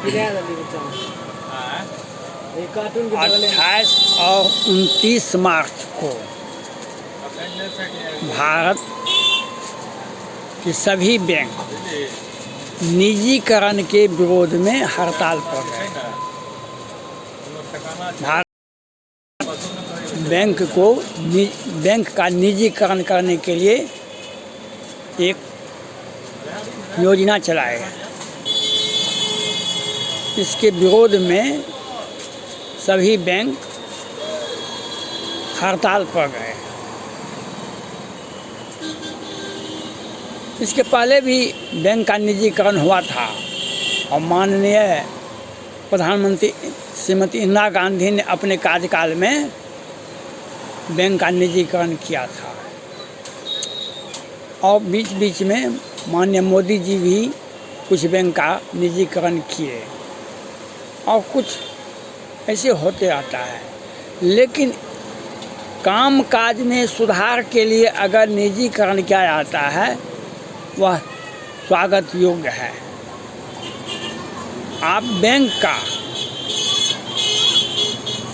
28 और 29 मार्च को भारत के सभी बैंक निजीकरण के विरोध में हड़ताल पर गए। भारत बैंक का निजीकरण करने के लिए एक योजना चलाएगा। इसके विरोध में सभी बैंक हड़ताल पर गए। इसके पहले भी बैंक का निजीकरण हुआ था और माननीय प्रधानमंत्री श्रीमती इंदिरा गांधी ने अपने कार्यकाल में बैंक का निजीकरण किया था और बीच बीच में माननीय मोदी जी भी कुछ बैंक का निजीकरण किए और कुछ ऐसे होते रहता है। लेकिन काम काज में सुधार के लिए अगर निजीकरण किया जाता है वह स्वागत योग्य है। आप बैंक का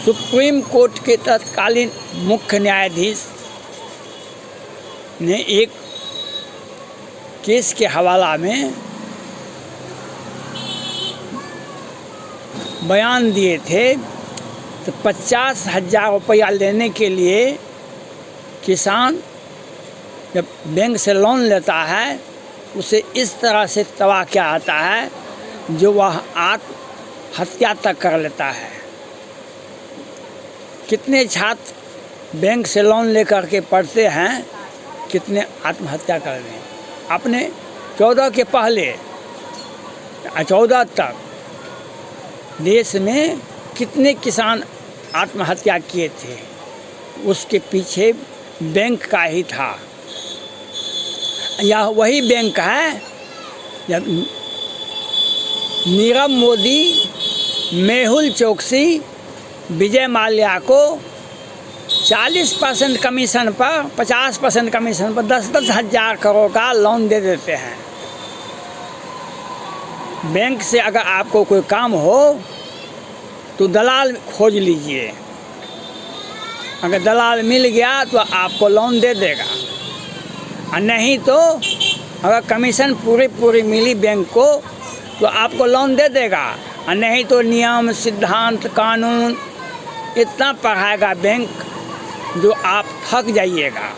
सुप्रीम कोर्ट के तत्कालीन मुख्य न्यायाधीश ने एक केस के हवाला में बयान दिए थे तो 50,000 रुपया लेने के लिए किसान जब बैंक से लोन लेता है उसे इस तरह से तबाह किया जाता है जो वह आत्महत्या तक कर लेता है। कितने छात्र बैंक से लोन लेकर के पढ़ते हैं, कितने आत्महत्या कर रहे हैं। अपने 14 के पहले 14 तक देश में कितने किसान आत्महत्या किए थे, उसके पीछे बैंक का ही था। यह वही बैंक है जब नीरव मोदी, मेहुल चोकसी, विजय माल्या को 40% कमीशन पर 50% कमीशन पर 10-10 हज़ार करोड़ का लोन दे देते हैं। बैंक से अगर आपको कोई काम हो तो दलाल खोज लीजिए, अगर दलाल मिल गया तो आपको लोन दे देगा और नहीं तो अगर कमीशन पूरी मिली बैंक को तो आपको लोन दे देगा और नहीं तो नियम सिद्धांत कानून इतना पढ़ाएगा बैंक जो आप थक जाइएगा,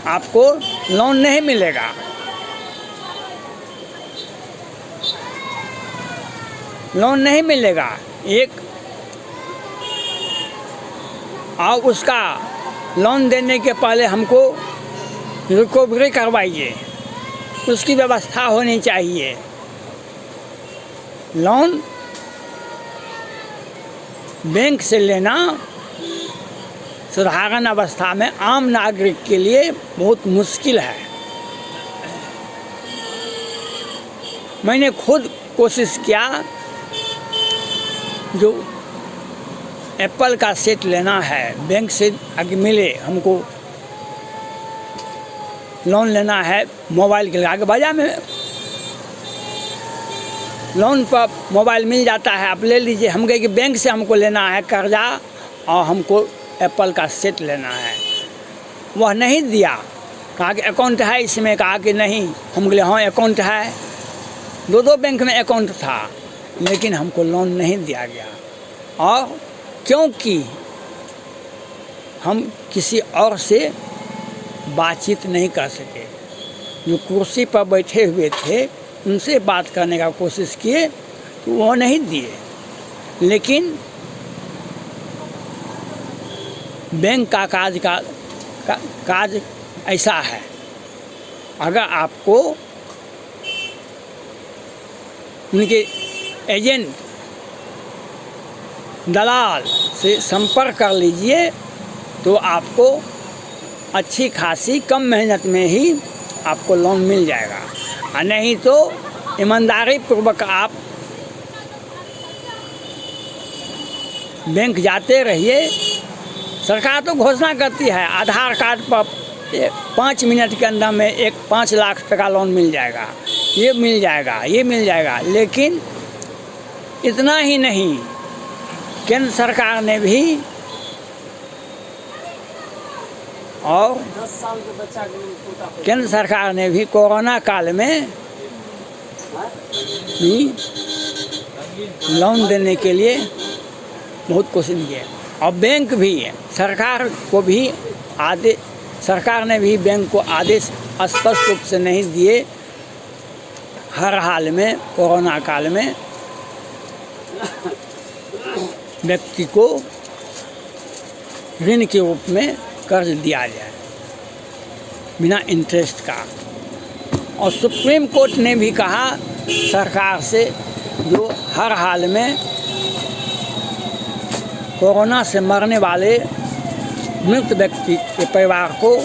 आपको लोन नहीं मिलेगा। लोन नहीं मिलेगा एक और उसका लोन देने के पहले हमको रिकवरी करवाइए, उसकी व्यवस्था होनी चाहिए। लोन बैंक से लेना साधारण अवस्था में आम नागरिक के लिए बहुत मुश्किल है। मैंने खुद कोशिश किया, जो एप्पल का सेट लेना है बैंक से आगे मिले, हमको लोन लेना है मोबाइल के लिए, आगे बाजार में लोन पर मोबाइल मिल जाता है, आप ले लीजिए। हम कहे कि बैंक से हमको लेना है कर्जा और हमको एप्पल का सेट लेना है, वह नहीं दिया। कहा कि अकाउंट है इसमें, कहा कि नहीं। हम बोले हाँ अकाउंट है, दो बैंक में अकाउंट था, लेकिन हमको लोन नहीं दिया गया। और क्योंकि हम किसी और से बातचीत नहीं कर सके, जो कुर्सी पर बैठे हुए थे उनसे बात करने का कोशिश किए तो वो नहीं दिए। लेकिन बैंक का काज ऐसा है, अगर आपको उनके एजेंट दलाल से संपर्क कर लीजिए तो आपको अच्छी खासी कम मेहनत में ही आपको लोन मिल जाएगा, और नहीं तो ईमानदारी पूर्वक आप बैंक जाते रहिए। सरकार तो घोषणा करती है आधार कार्ड पर 5 मिनट के अंदर में 5 लाख रुपये का लोन मिल जाएगा, ये मिल जाएगा, ये मिल जाएगा। लेकिन इतना ही नहीं, केंद्र सरकार ने भी और 10 साल के बच्चा के लिए कोटा केंद्र सरकार ने भी कोरोना काल में भी लोन देने के लिए बहुत कोशिश की है। और बैंक भी सरकार को भी सरकार ने भी बैंक को आदेश स्पष्ट रूप से नहीं दिए हर हाल में कोरोना काल में व्यक्ति को ऋण के रूप में कर्ज दिया जाए बिना इंटरेस्ट का। और सुप्रीम कोर्ट ने भी कहा सरकार से, जो हर हाल में कोरोना से मरने वाले मृत व्यक्ति के परिवार को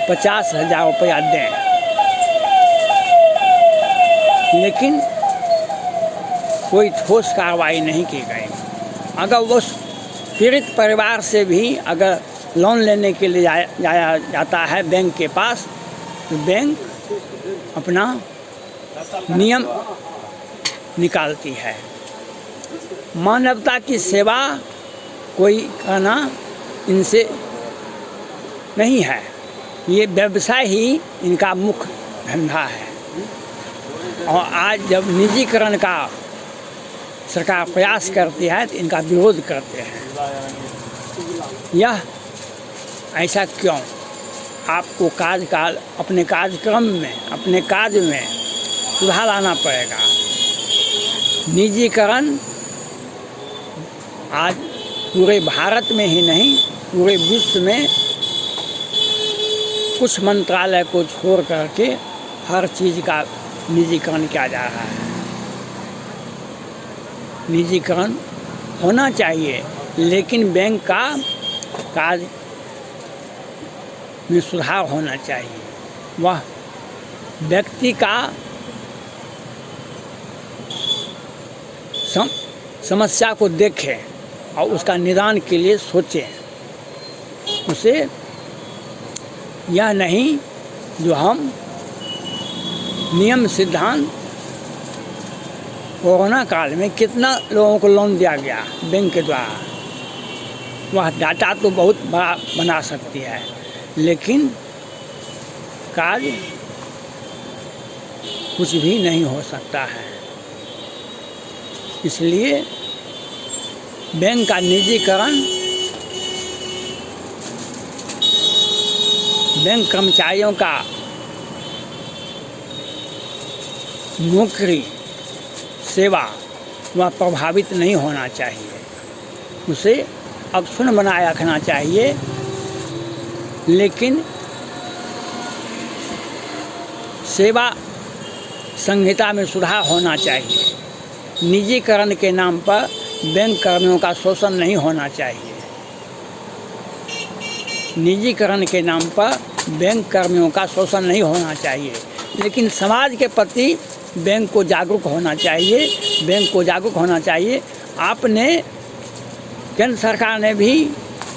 50,000 रुपया दें। लेकिन कोई ठोस कार्रवाई नहीं की गई। अगर उस पीड़ित परिवार से भी अगर लोन लेने के लिए जाया जाता है बैंक के पास, तो बैंक अपना नियम निकालती है। मानवता की सेवा कोई करना इनसे नहीं है, ये व्यवसाय ही इनका मुख्य धंधा है। और आज जब निजीकरण का सरकार प्रयास करती है तो इनका विरोध करते हैं। यह ऐसा क्यों? आपको अपने कार्यक्रम में, अपने कार्य में सुधार लाना पड़ेगा। निजीकरण आज पूरे भारत में ही नहीं, पूरे विश्व में कुछ मंत्रालय को छोड़ करके हर चीज़ का निजीकरण किया जा रहा है। निजीकरण होना चाहिए, लेकिन बैंक का कार्य में सुधार होना चाहिए। वह व्यक्ति का समस्या को देखें और उसका निदान के लिए सोचें। उसे यह नहीं जो हम नियम सिद्धांत, कोरोना काल में कितना लोगों को लोन दिया गया बैंक के द्वारा, वह डाटा तो बहुत बड़ा बना सकती है, लेकिन कार्य कुछ भी नहीं हो सकता है। इसलिए बैंक का निजीकरण बैंक कर्मचारियों का नौकरी, सेवा वह प्रभावित नहीं होना चाहिए। उसे अक्षुण्ण बनाए रखना चाहिए, लेकिन सेवा संहिता में सुधार होना चाहिए। निजीकरण के नाम पर बैंक कर्मियों का शोषण नहीं होना चाहिए। निजीकरण के नाम पर बैंक कर्मियों का शोषण नहीं होना चाहिए, लेकिन समाज के प्रति बैंक को जागरूक होना चाहिए। बैंक को जागरूक होना चाहिए। आपने केंद्र सरकार ने भी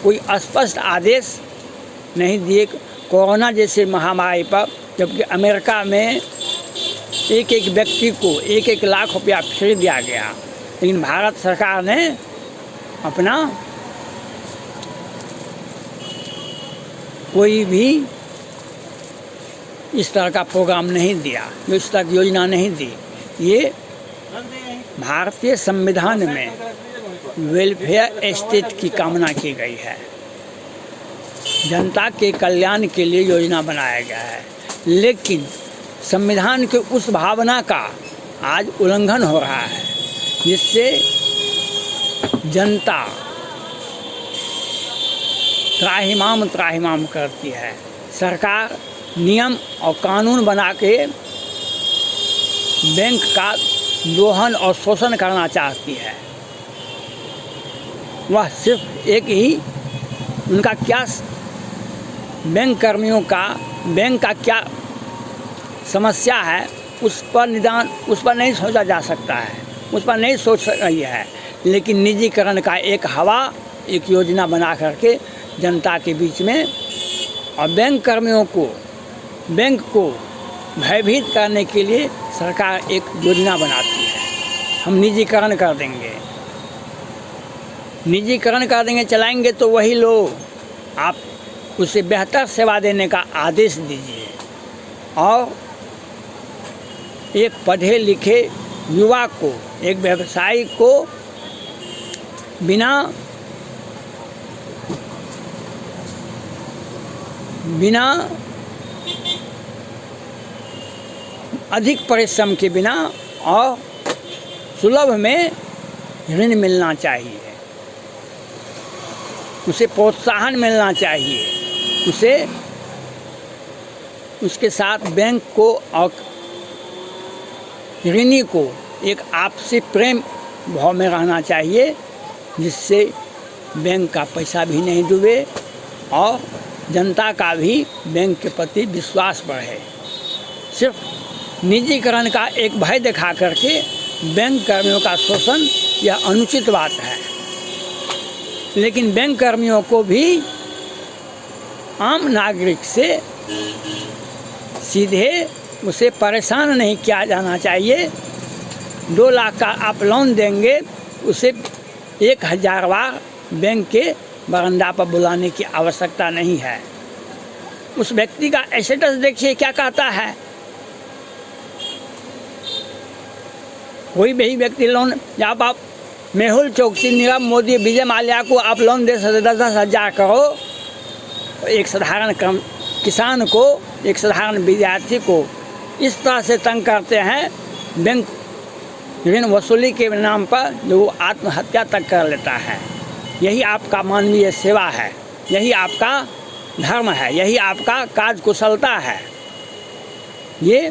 कोई स्पष्ट आदेश नहीं दिए कोरोना जैसे महामारी पर, जबकि अमेरिका में एक व्यक्ति को 1 लाख रुपया फ्री दिया गया, लेकिन भारत सरकार ने अपना कोई भी इस तरह का प्रोग्राम नहीं दिया, इस तरह की योजना नहीं दी। ये भारतीय संविधान में वेलफेयर स्टेट की कामना की गई है। जनता के कल्याण के लिए योजना बनाया गया है, लेकिन संविधान के उस भावना का आज उल्लंघन हो रहा है, जिससे जनता त्राहिमाम करती है। सरकार नियम और कानून बना के बैंक का दोहन और शोषण करना चाहती है। वह सिर्फ एक ही उनका क्या बैंक कर्मियों का, बैंक का क्या समस्या है उस पर निदान, उस पर नहीं सोचा जा सकता है, उस पर नहीं सोच रही है। लेकिन निजीकरण का एक हवा, एक योजना बना करके जनता के बीच में और बैंक कर्मियों को, बैंक को भयभीत करने के लिए सरकार एक योजना बनाती है, हम निजीकरण कर देंगे, निजीकरण कर देंगे, चलाएंगे तो वही लोग, आप उसे बेहतर सेवा देने का आदेश दीजिए। और एक पढ़े लिखे युवा को, एक व्यवसायी को बिना अधिक परिश्रम के बिना और सुलभ में ऋण मिलना चाहिए, उसे प्रोत्साहन मिलना चाहिए, उसे उसके साथ बैंक को और ऋणी को एक आपसी प्रेम भाव में रहना चाहिए, जिससे बैंक का पैसा भी नहीं डूबे और जनता का भी बैंक के प्रति विश्वास बढ़े। सिर्फ निजीकरण का एक भय दिखा करके बैंक कर्मियों का शोषण यह अनुचित बात है, लेकिन बैंक कर्मियों को भी आम नागरिक से सीधे उसे परेशान नहीं किया जाना चाहिए। 2 लाख का आप लोन देंगे, उसे 1000 बार बैंक के बरामदा पर बुलाने की आवश्यकता नहीं है। उस व्यक्ति का स्टेटस देखिए क्या कहता है। कोई भी व्यक्ति लोन, जब आप मेहुल चोकसी, नीरव मोदी, विजय माल्या को आप लोन दे सकते 10-10 हज़ार करो, एक साधारण किसान को, एक साधारण विद्यार्थी को इस तरह से तंग करते हैं, बैंक ऋण वसूली के नाम पर जो आत्महत्या तक कर लेता है। यही आपका मानवीय सेवा है, यही आपका धर्म है, यही आपका कार्य कुशलता है। ये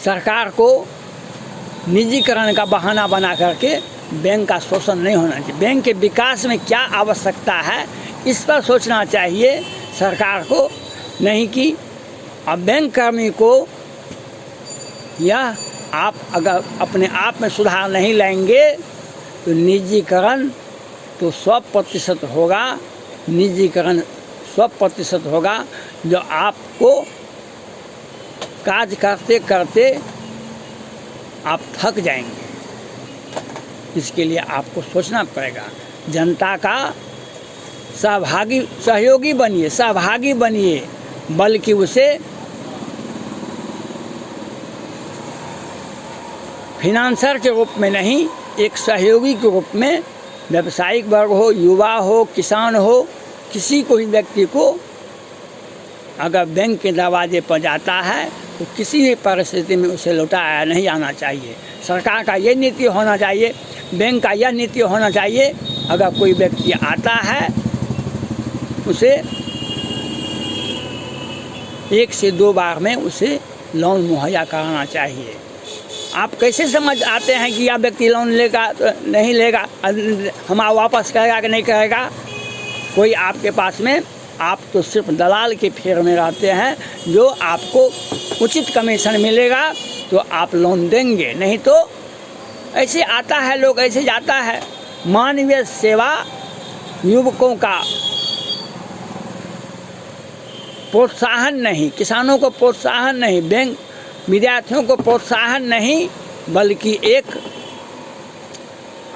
सरकार को निजीकरण का बहाना बना करके बैंक का शोषण नहीं होना चाहिए। बैंक के विकास में क्या आवश्यकता है, इस पर सोचना चाहिए सरकार को, नहीं कि अब बैंक कर्मी को यह आप अगर अपने आप में सुधार नहीं लाएंगे तो निजीकरण तो 100% होगा, निजीकरण 100% होगा, जो आपको कार्य करते करते आप थक जाएंगे। इसके लिए आपको सोचना पड़ेगा, जनता का सहयोगी बनिए, बल्कि उसे फिनांसर के रूप में नहीं, एक सहयोगी के रूप में व्यावसायिक वर्ग हो, युवा हो, किसान हो, किसी को भी व्यक्ति को अगर बैंक के दरवाजे पर जाता है तो किसी भी परिस्थिति में उसे लौटाया नहीं आना चाहिए। सरकार का ये नीति होना चाहिए, बैंक का यह नीति होना चाहिए, अगर कोई व्यक्ति आता है उसे 1 से 2 बार में उसे लोन मुहैया कराना चाहिए। आप कैसे समझ आते हैं कि यह व्यक्ति लोन लेगा नहीं लेगा, हमारा वापस करेगा कि नहीं करेगा? कोई आपके पास में, आप तो सिर्फ दलाल के फेर में रहते हैं, जो आपको उचित कमीशन मिलेगा तो आप लोन देंगे, नहीं तो ऐसे आता है लोग, ऐसे जाता है। मानवीय सेवा, युवकों का प्रोत्साहन नहीं, किसानों को प्रोत्साहन नहीं, बैंक विद्यार्थियों को प्रोत्साहन नहीं, बल्कि एक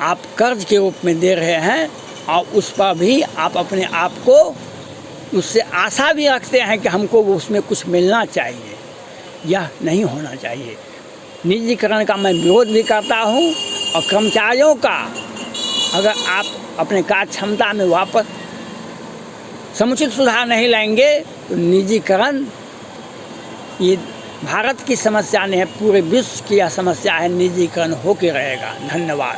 आप कर्ज के रूप में दे रहे हैं और उस पर भी आप अपने आप को उससे आशा भी रखते हैं कि हमको उसमें कुछ मिलना चाहिए। यह नहीं होना चाहिए। निजीकरण का मैं विरोध भी करता हूँ, और कर्मचारियों का अगर आप अपने कार्य क्षमता में वापस समुचित सुधार नहीं लाएंगे तो निजीकरण ये भारत की समस्या नहीं है, पूरे विश्व की यह समस्या है, निजीकरण होके रहेगा। धन्यवाद।